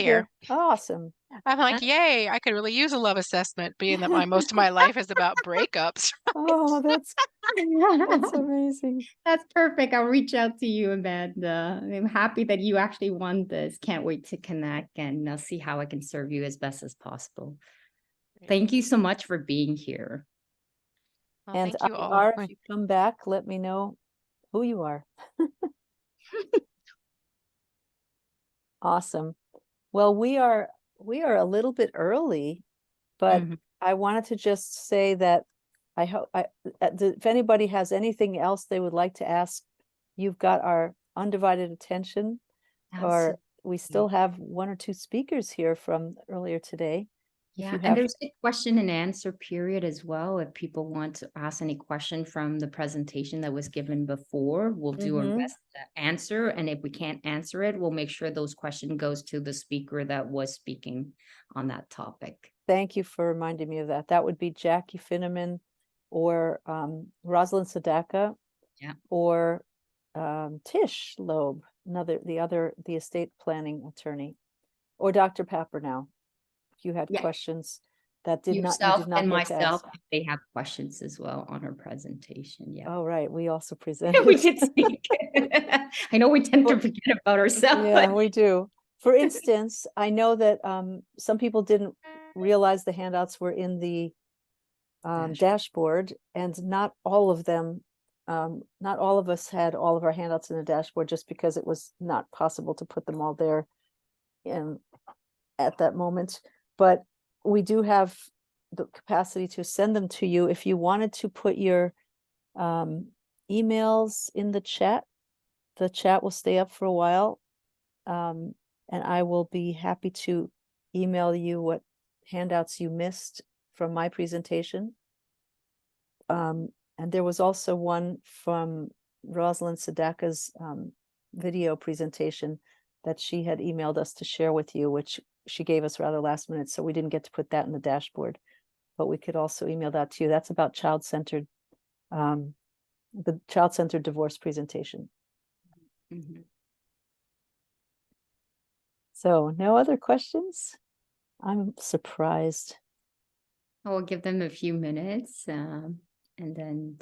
here. Awesome. I'm like, yay, I could really use a love assessment, being that most of my life is about breakups. Oh, that's amazing. That's perfect. I'll reach out to you, Amanda. I'm happy that you actually won this. Can't wait to connect and see how I can serve you as best as possible. Thank you so much for being here. Well, And thank you all. if you come back, let me know who you are. Awesome. Well, we are a little bit early, but I wanted to just say that I hope if anybody has anything else they would like to ask, you've got our undivided attention. Or we still have one or two speakers here from earlier today. Yeah, and there's a question and answer period as well. If people want to ask any question from the presentation that was given before, we'll do our best to answer. And if we can't answer it, we'll make sure those questions goes to the speaker that was speaking on that topic. Thank you for reminding me of that. That would be Jackie Finneman or Rosalind Sadaka, or Tish Loeb, the estate planning attorney, or Dr. Pappernow. If you had questions that you did not and get myself, they have questions as well on her presentation. Yeah. Oh, right. We also presented. We did speak. I know we tend to forget about ourselves. Yeah, we do. For instance, I know that some people didn't realize the handouts were in the dashboard, and not all of them, not all of us had all of our handouts in the dashboard, just because it was not possible to put them all there at that moment. But we do have the capacity to send them to you. If you wanted to put your emails in the chat will stay up for a while. And I will be happy to email you what handouts you missed from my presentation. And there was also one from Rosalind Sadaka's video presentation that she had emailed us to share with you, which she gave us rather last minute, so we didn't get to put that in the dashboard, but we could also email that to you. That's about child-centered, the child-centered divorce presentation. So no other questions? I'm surprised. I will give them a few minutes, and then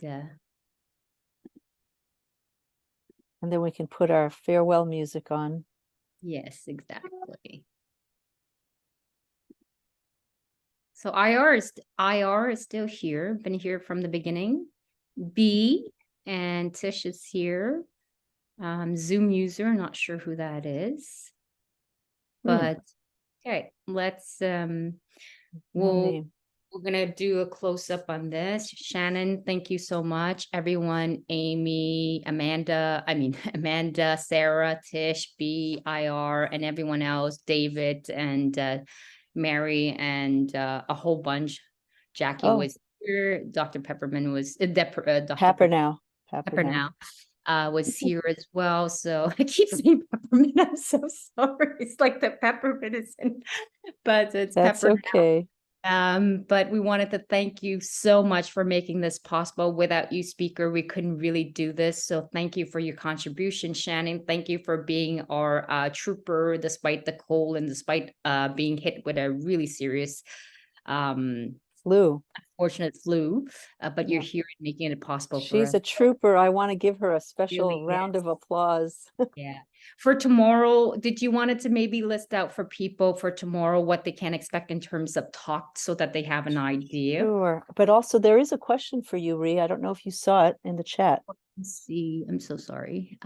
we can put our farewell music on. Yes, exactly. So IR is still here, been here from the beginning. B and Tish is here. Zoom user, not sure who that is. But okay, let's we're gonna do a close-up on this. Shannon, thank you so much. Everyone, Amy, Amanda, Sarah, Tish, B, IR, and everyone else, David and Mary, and a whole bunch. Jackie was here. Dr. Pepperman was Dr. Pappernow was here as well. So I keep saying peppermint. I'm so sorry. It's like the peppermint is in, but it's that's okay. But we wanted to thank you so much for making this possible. Without you, speaker, we couldn't really do this. So thank you for your contribution, Shannon. Thank you for being our trooper, despite the cold and despite being hit with a really serious unfortunate flu, but you're here and making it possible. She's a trooper. I want to give her a special round of applause. Yeah. For tomorrow, did you want it to maybe list out for people for tomorrow what they can expect in terms of talk, so that they have an idea? Sure. But also there is a question for you, Ree. I don't know if you saw it in the chat. Let's see. I'm so sorry.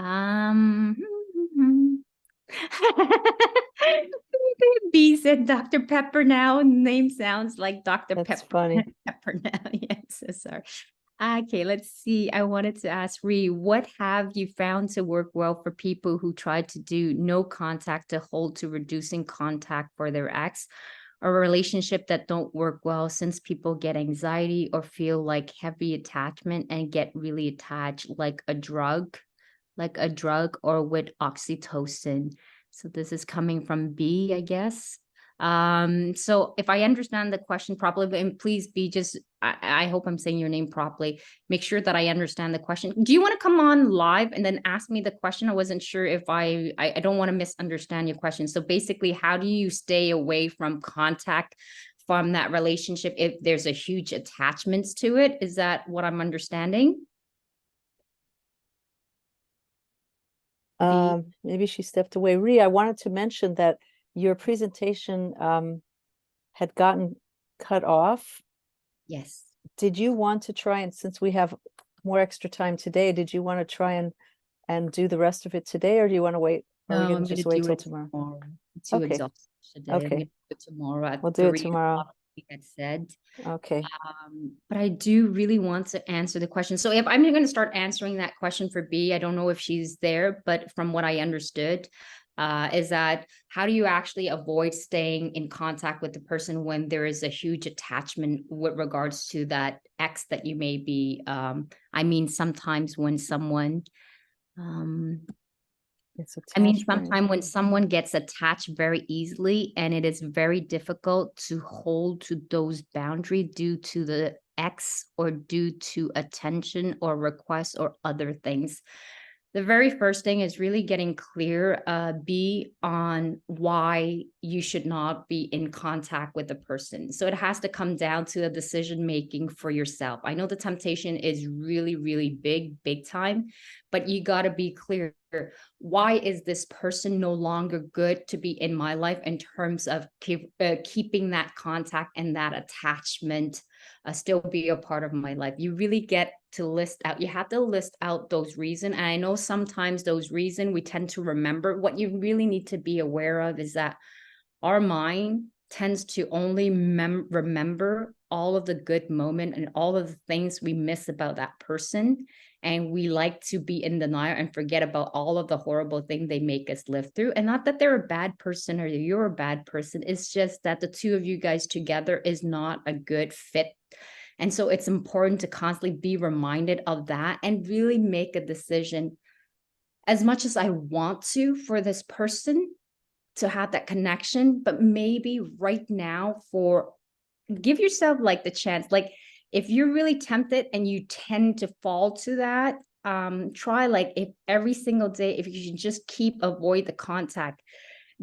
B said Dr. Peppernow. Name sounds like Dr. That's funny. Peppernow. Yes, sorry. Okay, let's see. I wanted to ask Ree, what have you found to work well for people who try to do no contact to hold to reducing contact for their ex, or a relationship that don't work well, since people get anxiety or feel like heavy attachment and get really attached like a drug or with oxytocin? So this is coming from B, I guess. So if I understand the question properly, and please be just, I hope I'm saying your name properly. Make sure that I understand the question. Do you want to come on live and then ask me the question? I wasn't sure if I don't want to misunderstand your question. So basically, how do you stay away from contact from that relationship if there's a huge attachments to it? Is that what I'm understanding? Maybe she stepped away. Ree, I wanted to mention that your presentation had gotten cut off. Yes. Did you want to try, and since we have more extra time today, did you want to try and do the rest of it today, or do you want to wait? Or are we No, going I'm to just gonna wait do till it tomorrow? tomorrow. I'm too Okay. exhausted today. I'm gonna Okay. do it tomorrow at We'll do it 3 tomorrow. o'clock, like I said. Okay. But I do really want to answer the question. So if I'm going to start answering that question for B, I don't know if she's there, but from what I understood, is that how do you actually avoid staying in contact with the person when there is a huge attachment with regards to that ex that you may be, I mean, sometimes when someone, It's I mean, attached very sometimes when easily. someone gets attached very easily, and it is very difficult to hold to those boundaries due to the ex or due to attention or requests or other things. The very first thing is really getting clear, be on why you should not be in contact with the person. So it has to come down to a decision making for yourself. I know the temptation is really, really big, big time, but you got to be clear. Why is this person no longer good to be in my life in terms of keeping that contact and that attachment still be a part of my life? You really get to list out, you have to list out those reasons. And I know sometimes those reasons we tend to remember. What you really need to be aware of is that our mind tends to only remember all of the good moment and all of the things we miss about that person. And we like to be in denial and forget about all of the horrible things they make us live through. And not that they're a bad person or you're a bad person. It's just that the two of you guys together is not a good fit. And so it's important to constantly be reminded of that and really make a decision. As much as I want to for this person to have that connection, but maybe right now give yourself like the chance, like if you're really tempted and you tend to fall to that, try like if every single day, if you can just avoid the contact,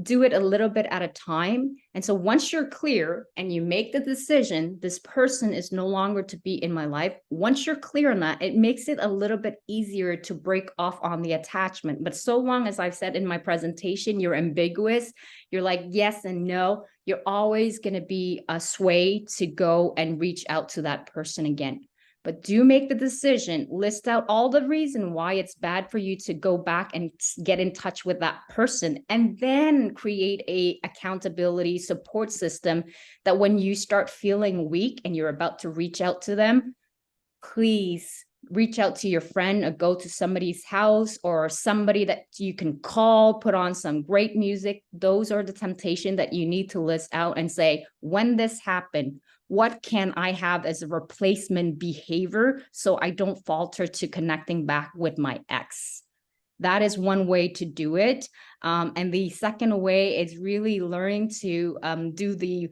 do it a little bit at a time. And so once you're clear and you make the decision, this person is no longer to be in my life. Once you're clear on that, it makes it a little bit easier to break off on the attachment. But so long as I've said in my presentation, you're ambiguous, you're like yes and no, you're always going to be a sway to go and reach out to that person again. But do make the decision, list out all the reason why it's bad for you to go back and get in touch with that person, and then create a accountability support system that when you start feeling weak and you're about to reach out to them, please reach out to your friend or go to somebody's house or somebody that you can call, put on some great music. Those are the temptation that you need to list out and say, when this happened, what can I have as a replacement behavior so I don't falter to connecting back with my ex? That is one way to do it. And the second way is really learning to do the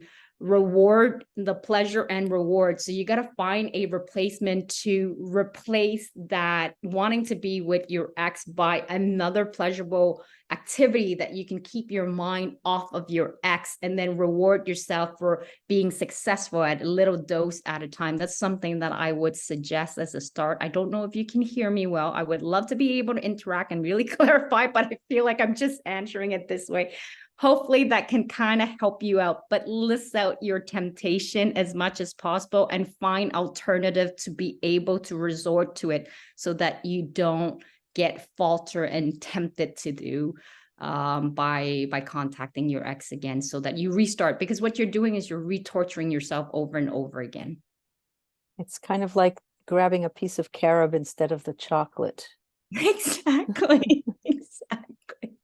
pleasure and reward. So you got to find a replacement to replace that wanting to be with your ex by another pleasurable activity that you can keep your mind off of your ex and then reward yourself for being successful at a little dose at a time. That's something that I would suggest as a start. I don't know if you can hear me well. I would love to be able to interact and really clarify, but I feel like I'm just answering it this way. Hopefully that can kind of help you out, but list out your temptation as much as possible and find alternative to be able to resort to it so that you don't get falter and tempted to do by contacting your ex again, so that you restart, because what you're doing is you're re-torturing yourself over and over again. It's kind of like grabbing a piece of carob instead of the chocolate. Exactly. Exactly.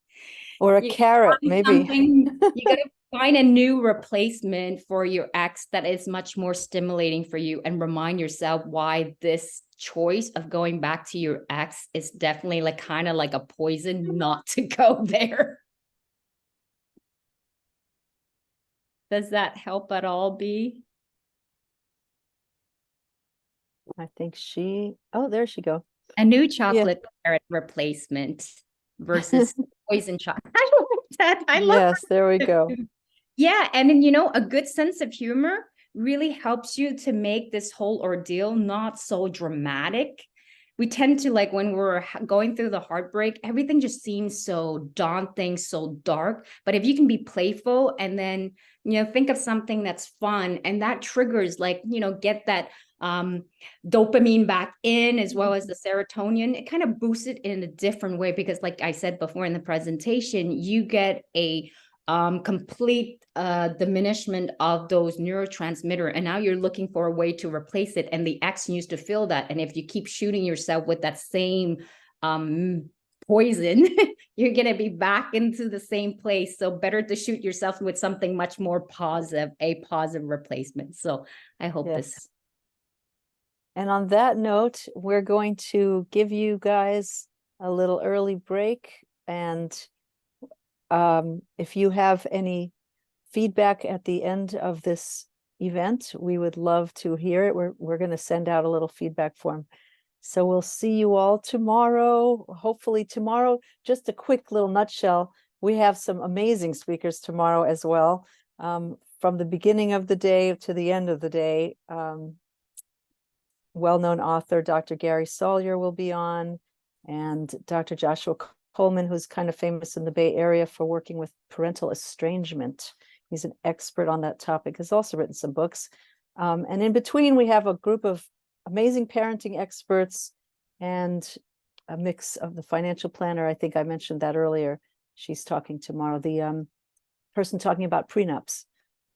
Or a carrot, maybe. You got to find a new replacement for your ex that is much more stimulating for you, and remind yourself why this choice of going back to your ex is definitely like kind of like a poison not to go there. Does that help at all, B? I think oh, there she go. A new Yeah. chocolate carrot replacement versus poison chocolate. I like that. I love Yes, there we go. Yeah, and then, you know, a good sense of humor really helps you to make this whole ordeal not so dramatic. We tend to, like, when we're going through the heartbreak, everything just seems so daunting, so dark. But if you can be playful and then, you know, think of something that's fun, and that triggers, like, you know, get that dopamine back in, as well as the serotonin, it kind of boosts it in a different way, because like I said before in the presentation, you get a complete diminishment of those neurotransmitter, and now you're looking for a way to replace it, and the X needs to fill that. And if you keep shooting yourself with that same poison, you're going to be back into the same place. So better to shoot yourself with something much more positive, a positive replacement. So I hope this. Yes. And on that note, we're going to give you guys a little early break. And if you have any feedback at the end of this event, we would love to hear it. We're going to send out a little feedback form. So we'll see you all tomorrow. Hopefully tomorrow, just a quick little nutshell. We have some amazing speakers tomorrow as well. From the beginning of the day to the end of the day, well-known author Dr. Gary Sawyer will be on, and Dr. Joshua Coleman, who's kind of famous in the Bay Area for working with parental estrangement. He's an expert on that topic, has also written some books. And in between, we have a group of amazing parenting experts and a mix of the financial planner. I think I mentioned that earlier. She's talking tomorrow. The person talking about prenups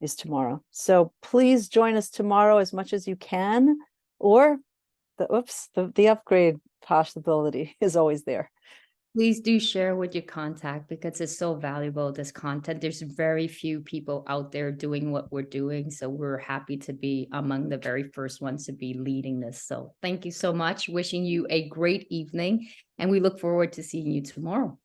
is tomorrow. So please join us tomorrow as much as you can, or the upgrade possibility is always there. Please do share with your contact, because it's so valuable, this content. There's very few people out there doing what we're doing. So we're happy to be among the very first ones to be leading this. So thank you so much. Wishing you a great evening, and we look forward to seeing you tomorrow.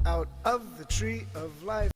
Out of the tree of life.